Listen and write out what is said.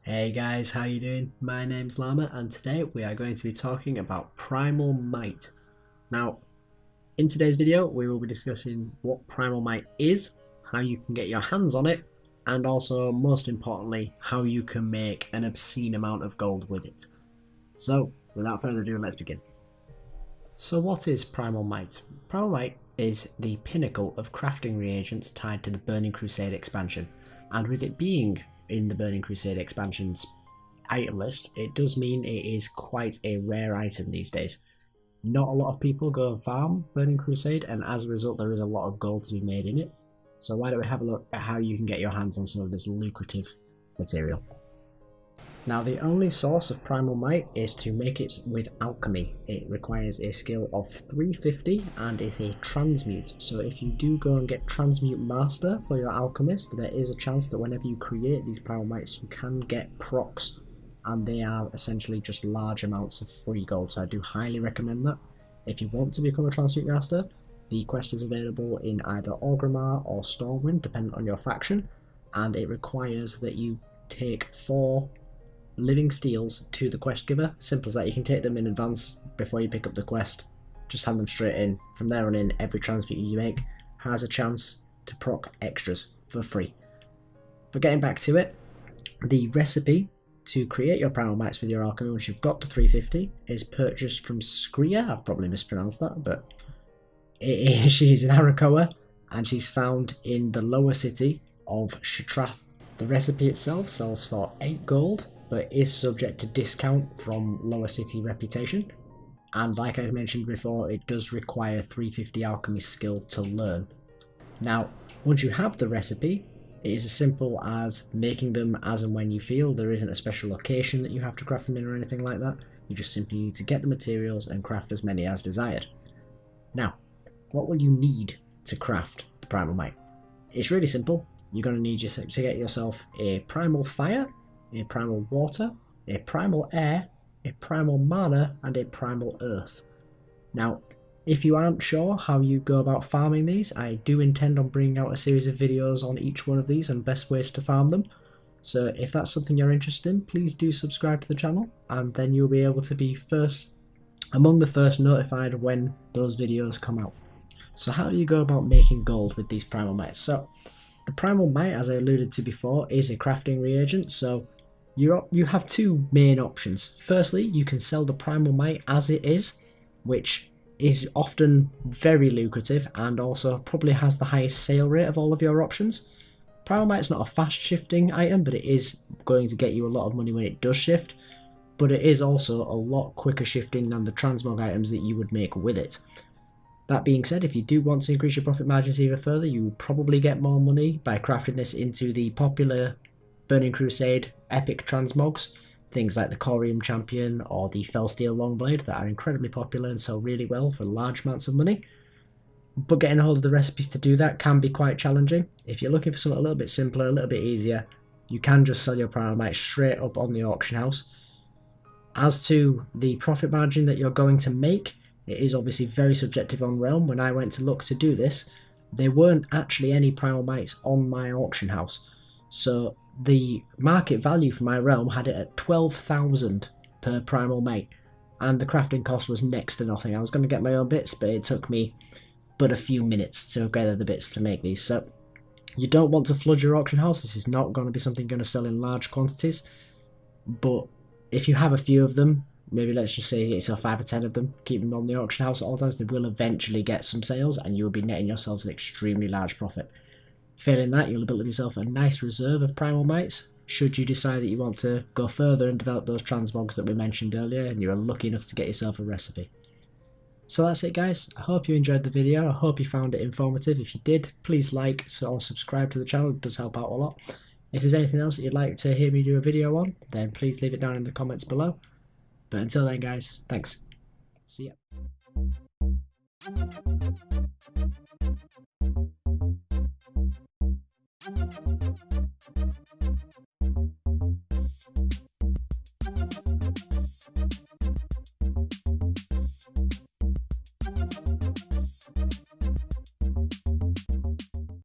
Hey guys, how you doing? My name's Llama and today we are going to be talking about Primal Might. Now, in today's video we will be discussing what Primal Might is, how you can get your hands on it, and also, most importantly, how you can make an obscene amount of gold with it. So, without further ado, let's begin. So what is Primal Might? Primal Might is the pinnacle of crafting reagents tied to the Burning Crusade expansion, and with it being in the Burning Crusade expansion's item list, it does mean it is quite a rare item these days. Not a lot of people go and farm Burning Crusade, and as a result there is a lot of gold to be made in it. So why don't we have a look at how you can get your hands on some of this lucrative material. Now, the only source of Primal Might is to make it with alchemy. It requires a skill of 350 and is a transmute. So if you do go and get transmute master for your alchemist, there is a chance that whenever you create these Primal Mights you can get procs, and they are essentially just large amounts of free gold. So I do highly recommend that. If you want to become a transmute master, the quest is available in either Orgrimmar or Stormwind depending on your faction, and it requires that you take 4 living steels to the quest giver. Simple as that. You can take them in advance before you pick up the quest, just hand them straight in. From there on in, every transmute you make has a chance to proc extras for free. But getting back to it, the recipe to create your Primal Mights with your alchemy once you've got to 350 is purchased from Skria. I've probably mispronounced that, but she's an Arakoa and she's found in the lower city of Shatrath. The recipe itself sells for 8 gold, but is subject to discount from lower city reputation, and like I mentioned before, it does require 350 alchemy skill to learn. Now, once you have the recipe, it is as simple as making them as and when you feel. There isn't a special location that you have to craft them in or anything like that. You just simply need to get the materials and craft as many as desired. Now, what will you need to craft the Primal Might? It's really simple. You're going to need to get yourself a Primal Fire, a Primal Water, a Primal Air, a Primal Mana, and a Primal Earth. Now, if you aren't sure how you go about farming these, I do intend on bringing out a series of videos on each one of these and best ways to farm them. So if that's something you're interested in, please do subscribe to the channel, and then you'll be able to be among the first notified when those videos come out. So how do you go about making gold with these Primal Mights? So the Primal Might, as I alluded to before, is a crafting reagent, so you have 2 main options. Firstly, you can sell the Primal Might as it is, which is often very lucrative and also probably has the highest sale rate of all of your options. Primal Might's not a fast shifting item, but it is going to get you a lot of money when it does shift, but it is also a lot quicker shifting than the transmog items that you would make with it. That being said, if you do want to increase your profit margins even further, you will probably get more money by crafting this into the popular Burning Crusade epic transmogs, things like the Khorium Champion or the felsteel longblade that are incredibly popular and sell really well for large amounts of money. But getting a hold of the recipes to do that can be quite challenging. If you're looking for something a little bit simpler, a little bit easier, you can just sell your Primal Might straight up on the auction house. As to the profit margin that you're going to make, it is obviously very subjective on realm. When I went to look to do this, there weren't actually any Primal Mights on my auction house. So the market value for my realm had it at 12,000 per Primal Might, and the crafting cost was next to nothing. I was going to get my own bits, but it took me but a few minutes to gather the bits to make these. So you don't want to flood your auction house. This is not going to be something you're going to sell in large quantities, but if you have a few of them, maybe let's just say it's 5 or 10 of them, keep them on the auction house at all times, they will eventually get some sales and you will be netting yourselves an extremely large profit. Failing that, you'll build yourself a nice reserve of Primal Mights should you decide that you want to go further and develop those transmogs that we mentioned earlier and you are lucky enough to get yourself a recipe. So that's it guys, I hope you enjoyed the video, I hope you found it informative. If you did, please like or subscribe to the channel, it does help out a lot. If there's anything else that you'd like to hear me do a video on, then please leave it down in the comments below. But until then guys, thanks. See ya.